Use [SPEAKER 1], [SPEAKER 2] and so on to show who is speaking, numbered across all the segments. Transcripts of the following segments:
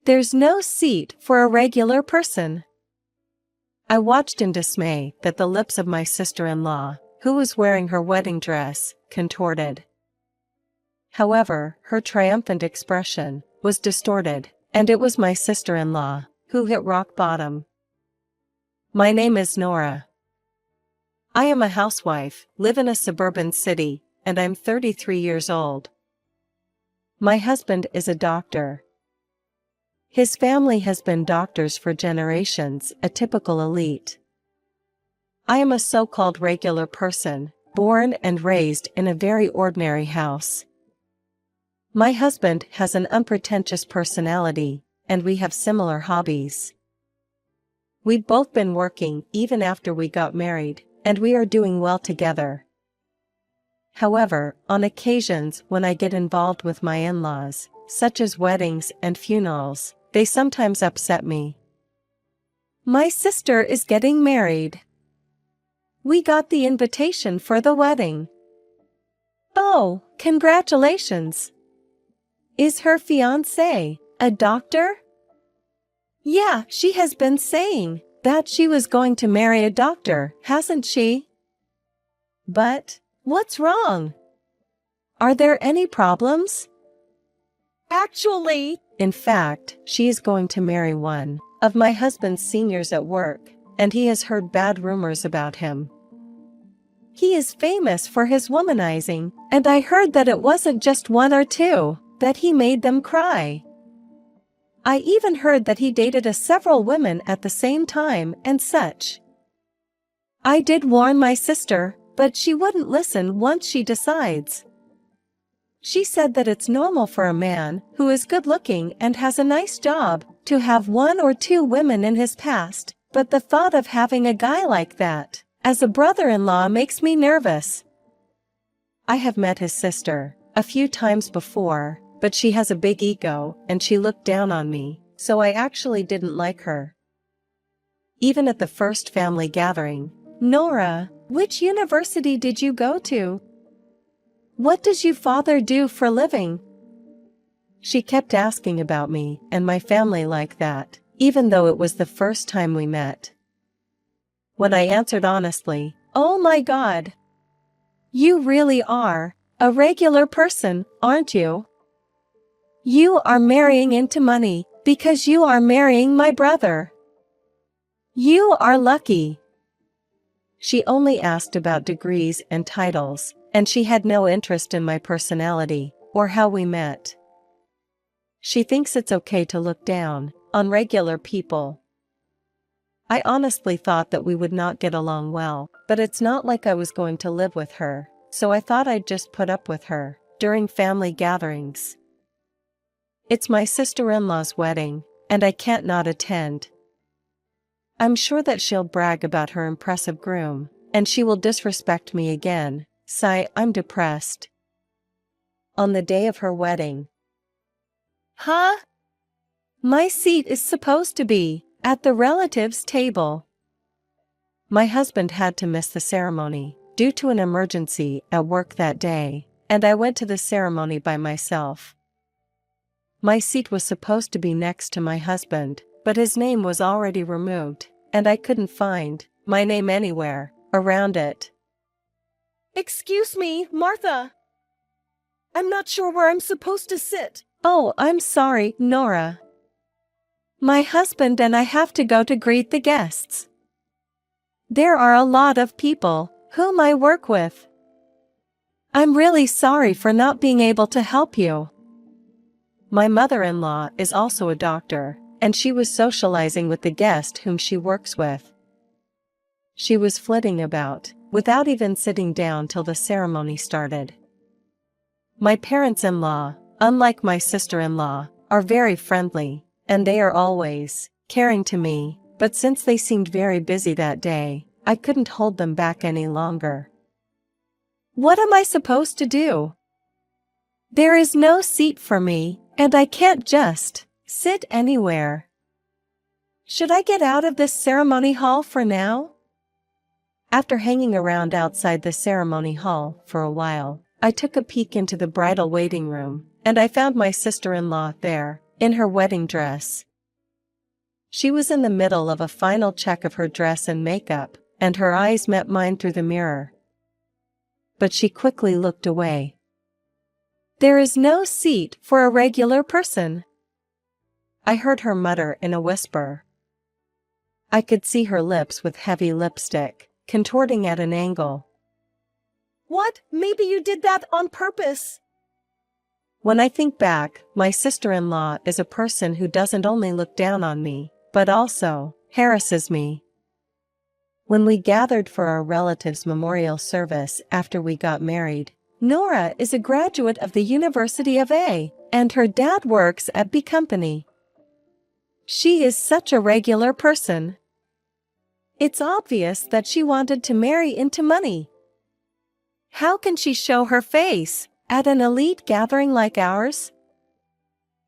[SPEAKER 1] There's no seat for a regular person. I watched in dismay that the lips of my sister-in-law, who was wearing her wedding dress, contorted. However, her triumphant expression was distorted, and it was my sister-in-law who hit rock bottom. My name is Nora. I am a housewife, live in a suburban city, and I'm 33 years old. My husband is a doctor. His family has been doctors for generations, a typical elite. I am a so-called regular person, born and raised in a very ordinary house. My husband has an unpretentious personality, and we have similar hobbies. We've both been working even after we got married, and we are doing well together. However, on occasions when I get involved with my in-laws, such as weddings and funerals, they sometimes upset me. My sister is getting married. We got the invitation for the wedding. Oh, congratulations! Is her fiancé a doctor? Yeah, she has been saying that she was going to marry a doctor, hasn't she? But, what's wrong? Are there any problems? Actually, in fact, she is going to marry one of my husband's seniors at work, and he has heard bad rumors about him. He is famous for his womanizing, and I heard that it wasn't just one or two, that he made them cry. I even heard that he dated several women at the same time and such. I did warn my sister, but she wouldn't listen once she decides. She said that it's normal for a man who is good-looking and has a nice job to have one or two women in his past, but the thought of having a guy like that as a brother-in-law makes me nervous. I have met his sister a few times before, but she has a big ego and she looked down on me, so I actually didn't like her. Even at the first family gathering, Nora, which university did you go to? What does your father do for a living? She kept asking about me and my family like that, even though it was the first time we met. When I answered honestly, "Oh my God! You really are a regular person, aren't you? You are marrying into money because you are marrying my brother. You are lucky." She only asked about degrees and titles, and she had no interest in my personality or how we met. She thinks it's okay to look down on regular people. I honestly thought that we would not get along well, but it's not like I was going to live with her, so I thought I'd just put up with her during family gatherings. It's my sister-in-law's wedding, and I can't not attend. I'm sure that she'll brag about her impressive groom, and she will disrespect me again. Sigh, I'm depressed. On the day of her wedding. Huh? My seat is supposed to be at the relatives' table. My husband had to miss the ceremony due to an emergency at work that day, and I went to the ceremony by myself. My seat was supposed to be next to my husband, but his name was already removed, and I couldn't find my name anywhere around it. Excuse me, Martha. I'm not sure where I'm supposed to sit. Oh, I'm sorry, Nora. My husband and I have to go to greet the guests. There are a lot of people whom I work with. I'm really sorry for not being able to help you. My mother-in-law is also a doctor, and she was socializing with the guest whom she works with. She was flitting about, without even sitting down till the ceremony started. My parents-in-law, unlike my sister-in-law, are very friendly, and they are always caring to me, but since they seemed very busy that day, I couldn't hold them back any longer. What am I supposed to do? There is no seat for me, and I can't just sit anywhere. Should I get out of this ceremony hall for now? After hanging around outside the ceremony hall for a while, I took a peek into the bridal waiting room, and I found my sister-in-law there, in her wedding dress. She was in the middle of a final check of her dress and makeup, and her eyes met mine through the mirror. But she quickly looked away. "There is no seat for a regular person," I heard her mutter in a whisper. I could see her lips with heavy lipstick, contorting at an angle. "What? Maybe you did that on purpose." When I think back, my sister-in-law is a person who doesn't only look down on me, but also harasses me. When we gathered for our relative's memorial service after we got married, Nora is a graduate of the University of A, and her dad works at B Company. She is such a regular person. It's obvious that she wanted to marry into money. How can she show her face at an elite gathering like ours?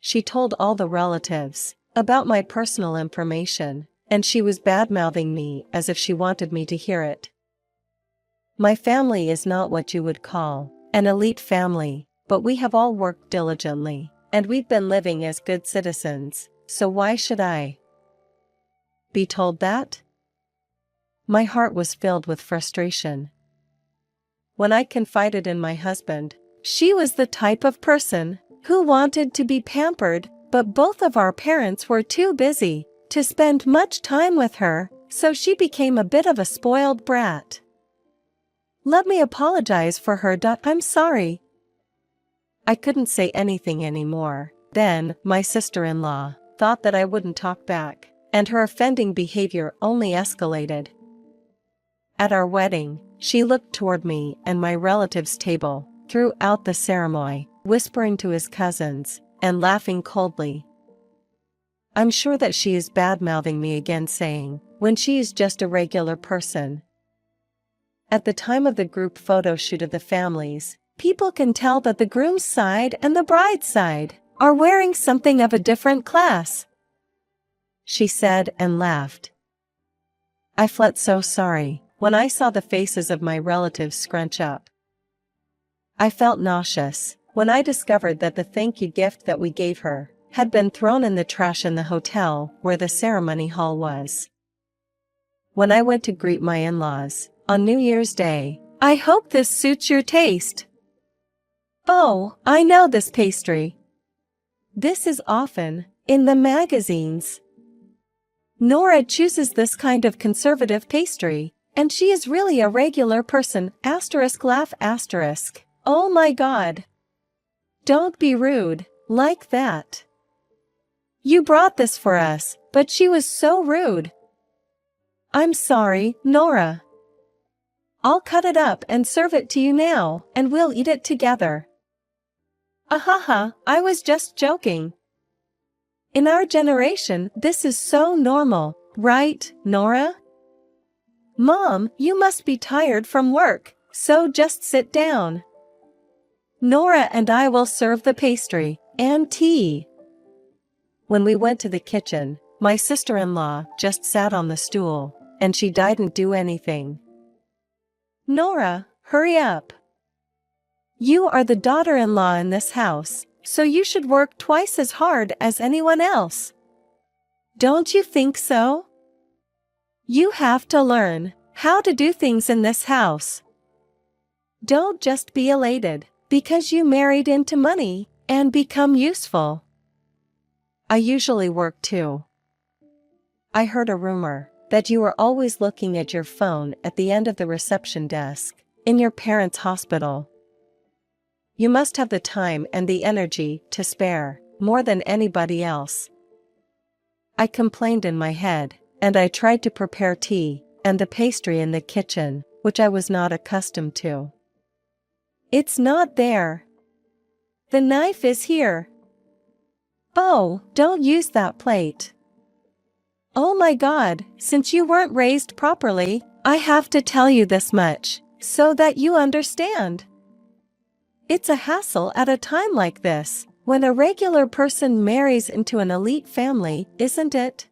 [SPEAKER 1] She told all the relatives about my personal information, and she was bad-mouthing me as if she wanted me to hear it. My family is not what you would call an elite family, but we have all worked diligently, and we've been living as good citizens, so why should I be told that? My heart was filled with frustration. When I confided in my husband, she was the type of person who wanted to be pampered, but both of our parents were too busy to spend much time with her, so she became a bit of a spoiled brat. Let me apologize for her. I'm sorry. I couldn't say anything anymore. Then, my sister-in-law thought that I wouldn't talk back, and her offending behavior only escalated. At our wedding, she looked toward me and my relative's table throughout the ceremony, whispering to his cousins and laughing coldly. I'm sure that she is bad-mouthing me again, saying, when she is just a regular person. At the time of the group photo shoot of the families, people can tell that the groom's side and the bride's side are wearing something of a different class, she said and laughed. I felt so sorry when I saw the faces of my relatives scrunch up. I felt nauseous when I discovered that the thank you gift that we gave her had been thrown in the trash in the hotel where the ceremony hall was. When I went to greet my in-laws on New Year's Day, "I hope this suits your taste." "Oh, I know this pastry. This is often in the magazines. Nora chooses this kind of conservative pastry, and she is really a regular person, laugh. Oh my God. Don't be rude like that. You brought this for us, but she was so rude. I'm sorry, Nora. I'll cut it up and serve it to you now, and we'll eat it together." Ahaha, I was just joking. In our generation, this is so normal, right, Nora? Mom, you must be tired from work, so just sit down. Nora and I will serve the pastry and tea. When we went to the kitchen, my sister-in-law just sat on the stool, and she didn't do anything. Nora, hurry up. You are the daughter-in-law in this house, so you should work twice as hard as anyone else. Don't you think so? You have to learn how to do things in this house. Don't just be elated because you married into money and become useful. I usually work too. I heard a rumor that you were always looking at your phone at the end of the reception desk in your parents' hospital. You must have the time and the energy to spare, more than anybody else. I complained in my head, and I tried to prepare tea and the pastry in the kitchen, which I was not accustomed to. It's not there. The knife is here. Oh, don't use that plate. Oh my God, since you weren't raised properly, I have to tell you this much, so that you understand. It's a hassle at a time like this, when a regular person marries into an elite family, isn't it?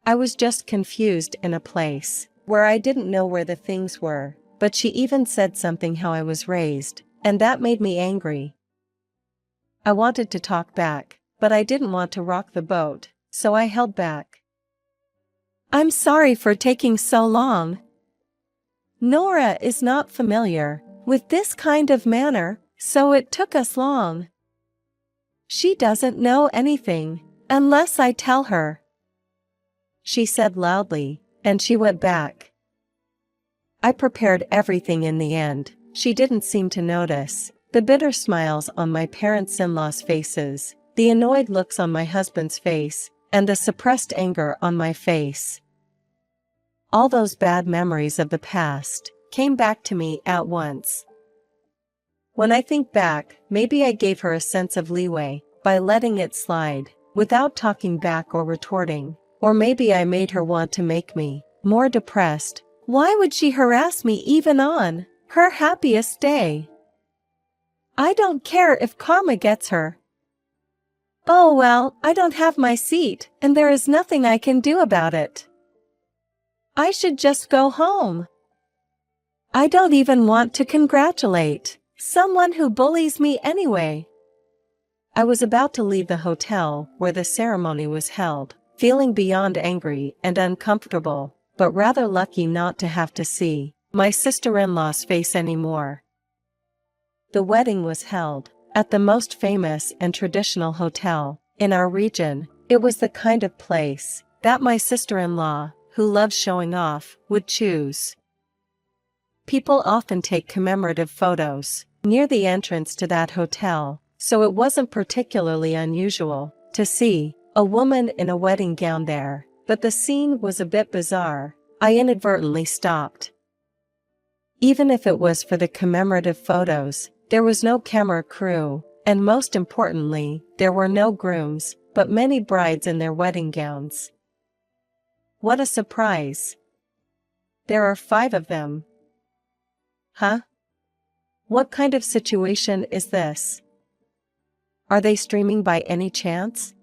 [SPEAKER 1] I was just confused in a place where I didn't know where the things were, but she even said something how I was raised, and that made me angry. I wanted to talk back, but I didn't want to rock the boat, so I held back. I'm sorry for taking so long. Nora is not familiar with this kind of manner, so it took us long. She doesn't know anything, unless I tell her, she said loudly, and she went back. I prepared everything in the end. She didn't seem to notice the bitter smiles on my parents-in-law's faces, the annoyed looks on my husband's face, and the suppressed anger on my face. All those bad memories of the past came back to me at once. When I think back, maybe I gave her a sense of leeway by letting it slide, without talking back or retorting. Or maybe I made her want to make me more depressed. Why would she harass me even on her happiest day? I don't care if karma gets her. Oh well, I don't have my seat, and there is nothing I can do about it. I should just go home. I don't even want to congratulate someone who bullies me anyway. I was about to leave the hotel where the ceremony was held, feeling beyond angry and uncomfortable, but rather lucky not to have to see my sister-in-law's face anymore. The wedding was held at the most famous and traditional hotel in our region. It was the kind of place that my sister-in-law, who loves showing off, would choose. People often take commemorative photos near the entrance to that hotel, so it wasn't particularly unusual to see a woman in a wedding gown there, but the scene was a bit bizarre. I inadvertently stopped. Even if it was for the commemorative photos, there was no camera crew, and most importantly, there were no grooms, but many brides in their wedding gowns. What a surprise! There are 5 of them. Huh? What kind of situation is this? Are they streaming by any chance?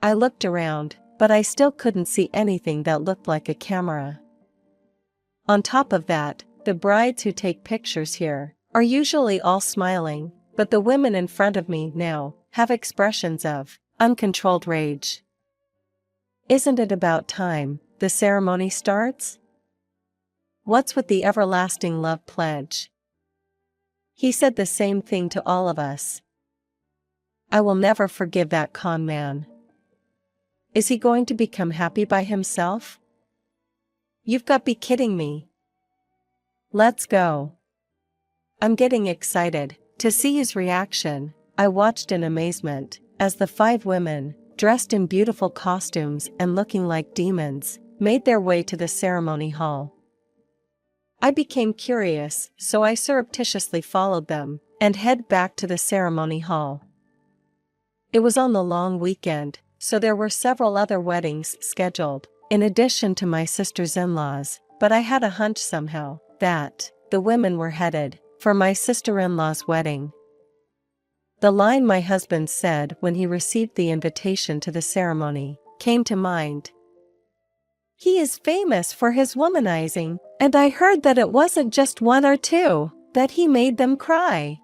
[SPEAKER 1] I looked around, but I still couldn't see anything that looked like a camera. On top of that, the brides who take pictures here are usually all smiling, but the women in front of me now have expressions of uncontrolled rage. Isn't it about time the ceremony starts? What's with the everlasting love pledge? He said the same thing to all of us. I will never forgive that con man. Is he going to become happy by himself? You've got to be kidding me. Let's go. I'm getting excited to see his reaction. I watched in amazement as the 5 women, dressed in beautiful costumes and looking like demons, made their way to the ceremony hall. I became curious, so I surreptitiously followed them and headed back to the ceremony hall. It was on the long weekend, so there were several other weddings scheduled, in addition to my sister's in-laws, but I had a hunch somehow that the women were headed for my sister-in-law's wedding. The line my husband said when he received the invitation to the ceremony came to mind. He is famous for his womanizing, and I heard that it wasn't just 1 or 2, that he made them cry.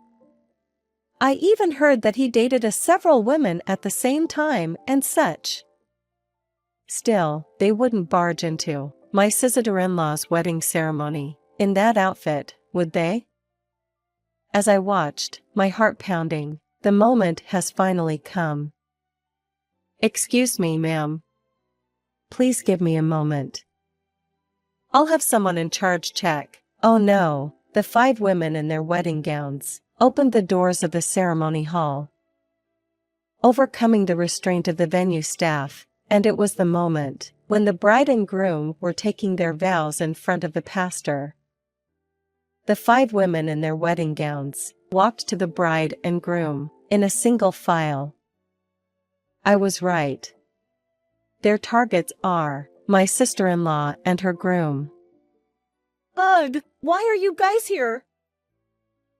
[SPEAKER 1] I even heard that he dated several women at the same time and such. Still, they wouldn't barge into my sister-in-law's wedding ceremony in that outfit, would they? As I watched, my heart pounding, the moment has finally come. Excuse me, ma'am. Please give me a moment. I'll have someone in charge check. Oh no, the 5 women in their wedding gowns opened the doors of the ceremony hall, overcoming the restraint of the venue staff, and it was the moment when the bride and groom were taking their vows in front of the pastor. The 5 women in their wedding gowns walked to the bride and groom in a single file. I was right. Their targets are my sister-in-law and her groom.
[SPEAKER 2] Ugh, why are you guys here?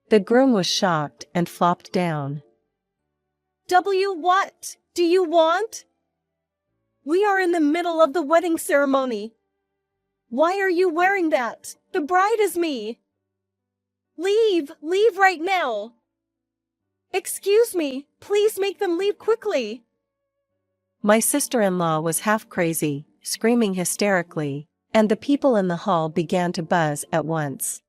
[SPEAKER 1] The groom was shocked and flopped down.
[SPEAKER 2] What do you want? We are in the middle of the wedding ceremony. Why are you wearing that? The bride is me. Leave right now. Excuse me, please make them leave quickly.
[SPEAKER 1] My sister-in-law was half crazy, screaming hysterically, and the people in the hall began to buzz at once.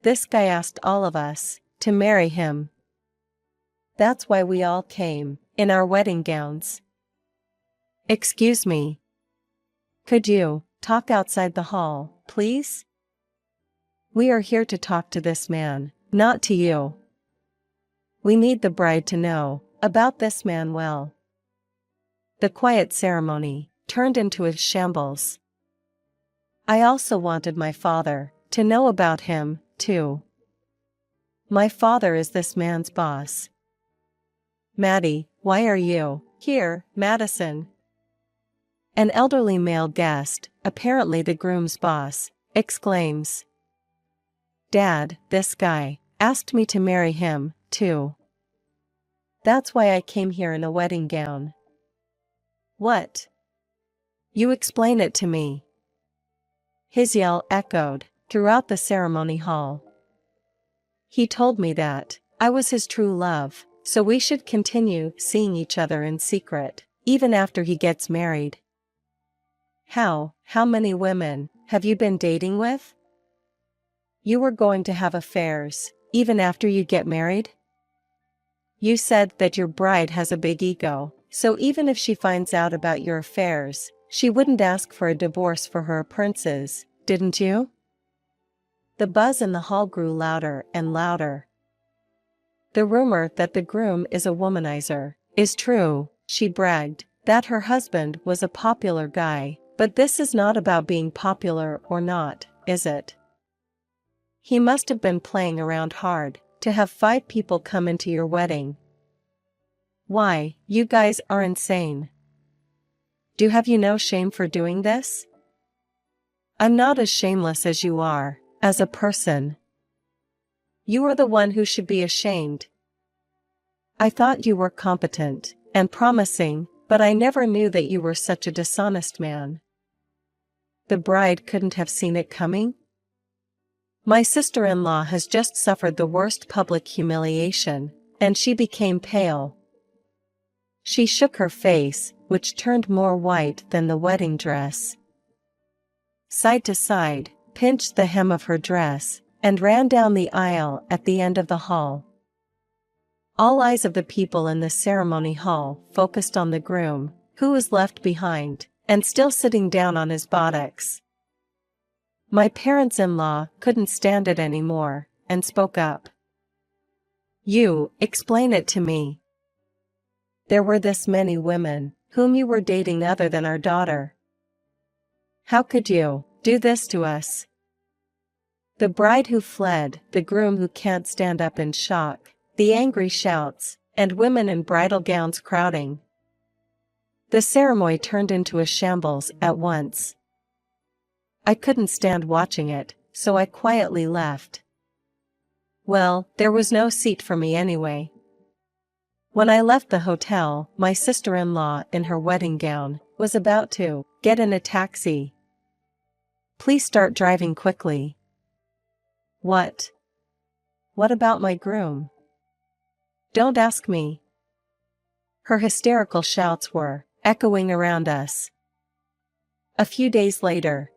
[SPEAKER 1] This guy asked all of us to marry him. That's why we all came, in our wedding gowns. Excuse me. Could you talk outside the hall, please? We are here to talk to this man, not to you. We need the bride to know about this man well. The quiet ceremony turned into a shambles. I also wanted my father to know about him, too. My father is this man's boss. Maddie, why are you here, Madison? An elderly male guest, apparently the groom's boss, exclaims. Dad, this guy, asked me to marry him, too. That's why I came here in a wedding gown. What? You explain it to me. His yell echoed throughout the ceremony hall. He told me that I was his true love, so we should continue seeing each other in secret, even after he gets married. How many women have you been dating with? You were going to have affairs, even after you get married? You said that your bride has a big ego, so even if she finds out about your affairs, she wouldn't ask for a divorce for her appearances, didn't you? The buzz in the hall grew louder and louder. The rumor that the groom is a womanizer is true, she bragged, that her husband was a popular guy, but this is not about being popular or not, is it? He must have been playing around hard to have 5 people come into your wedding. Why, you guys are insane. Have you no shame for doing this? I'm not as shameless as you are, as a person. You are the one who should be ashamed. I thought you were competent and promising, but I never knew that you were such a dishonest man. The bride couldn't have seen it coming? My sister-in-law has just suffered the worst public humiliation, and she became pale. She shook her face, which turned more white than the wedding dress. Side to side, pinched the hem of her dress, and ran down the aisle at the end of the hall. All eyes of the people in the ceremony hall focused on the groom, who was left behind, and still sitting down on his buttocks. My parents-in-law couldn't stand it anymore, and spoke up. You, explain it to me. There were this many women, whom you were dating other than our daughter. How could you do this to us? The bride who fled, the groom who can't stand up in shock, the angry shouts, and women in bridal gowns crowding. The ceremony turned into a shambles at once. I couldn't stand watching it, so I quietly left. Well, there was no seat for me anyway. When I left the hotel, my sister-in-law in her wedding gown was about to get in a taxi. Please start driving quickly. What? What about my groom? Don't ask me. Her hysterical shouts were echoing around us. A few days later,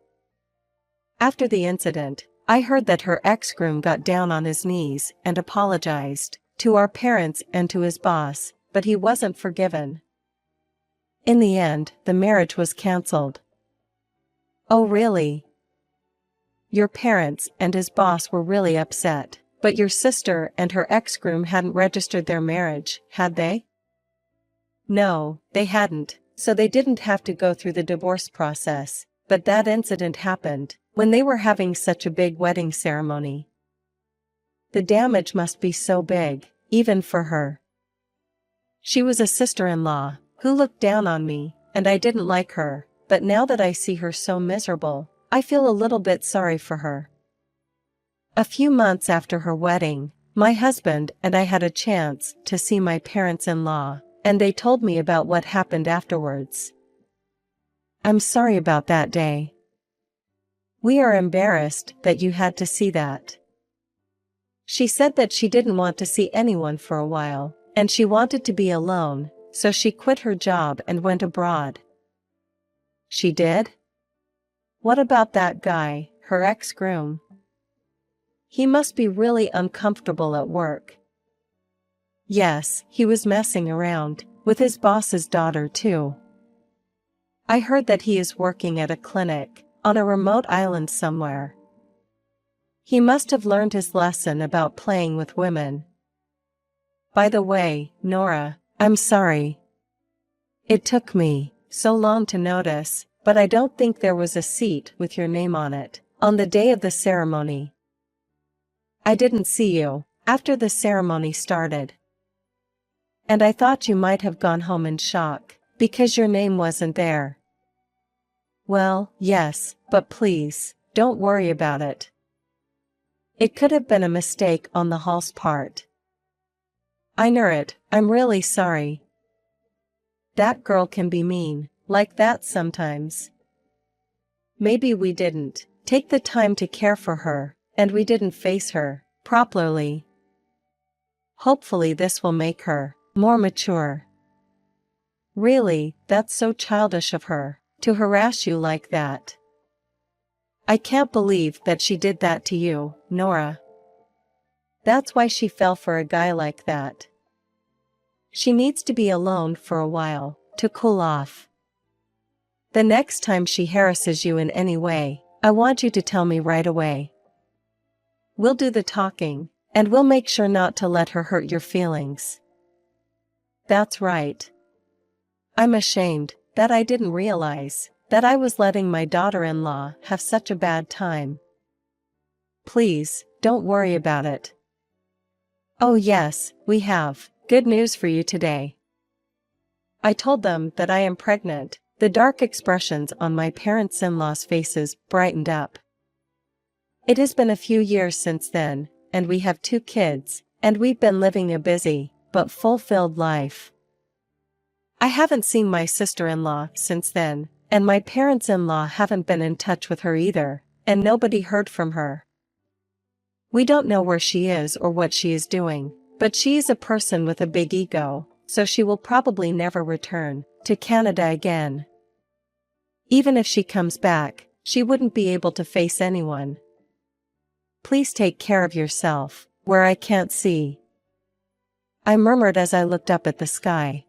[SPEAKER 1] after the incident, I heard that her ex-groom got down on his knees and apologized to our parents and to his boss, but he wasn't forgiven. In the end, the marriage was cancelled. Oh really? Your parents and his boss were really upset, but your sister and her ex-groom hadn't registered their marriage, had they? No, they hadn't, so they didn't have to go through the divorce process, but that incident happened when they were having such a big wedding ceremony. The damage must be so big, even for her. She was a sister-in-law who looked down on me, and I didn't like her, but now that I see her so miserable, I feel a little bit sorry for her. A few months after her wedding, my husband and I had a chance to see my parents-in-law, and they told me about what happened afterwards. I'm sorry about that day. We are embarrassed that you had to see that. She said that she didn't want to see anyone for a while, and she wanted to be alone, so she quit her job and went abroad. She did? What about that guy, her ex-groom? He must be really uncomfortable at work. Yes, he was messing around, with his boss's daughter too. I heard that he is working at a clinic, on a remote island somewhere. He must have learned his lesson about playing with women. By the way, Nora, I'm sorry. It took me so long to notice, but I don't think there was a seat with your name on it, on the day of the ceremony. I didn't see you after the ceremony started. And I thought you might have gone home in shock, because your name wasn't there. Well, yes, but please, don't worry about it. It could have been a mistake on the hall's part. I knew it, I'm really sorry. That girl can be mean, like that sometimes. Maybe we didn't take the time to care for her, and we didn't face her properly. Hopefully this will make her more mature. Really, that's so childish of her, to harass you like that. I can't believe that she did that to you, Nora. That's why she fell for a guy like that. She needs to be alone for a while, to cool off. The next time she harasses you in any way, I want you to tell me right away. We'll do the talking, and we'll make sure not to let her hurt your feelings. That's right. I'm ashamed that I didn't realize that I was letting my daughter-in-law have such a bad time. Please, don't worry about it. Oh yes, we have good news for you today. I told them that I am pregnant. The dark expressions on my parents-in-law's faces brightened up. It has been a few years since then, and we have 2 kids, and we've been living a busy but fulfilled life. I haven't seen my sister-in-law since then, and my parents-in-law haven't been in touch with her either, and nobody heard from her. We don't know where she is or what she is doing, but she is a person with a big ego, so she will probably never return to Canada again. Even if she comes back, she wouldn't be able to face anyone. Please take care of yourself, where I can't see. I murmured as I looked up at the sky.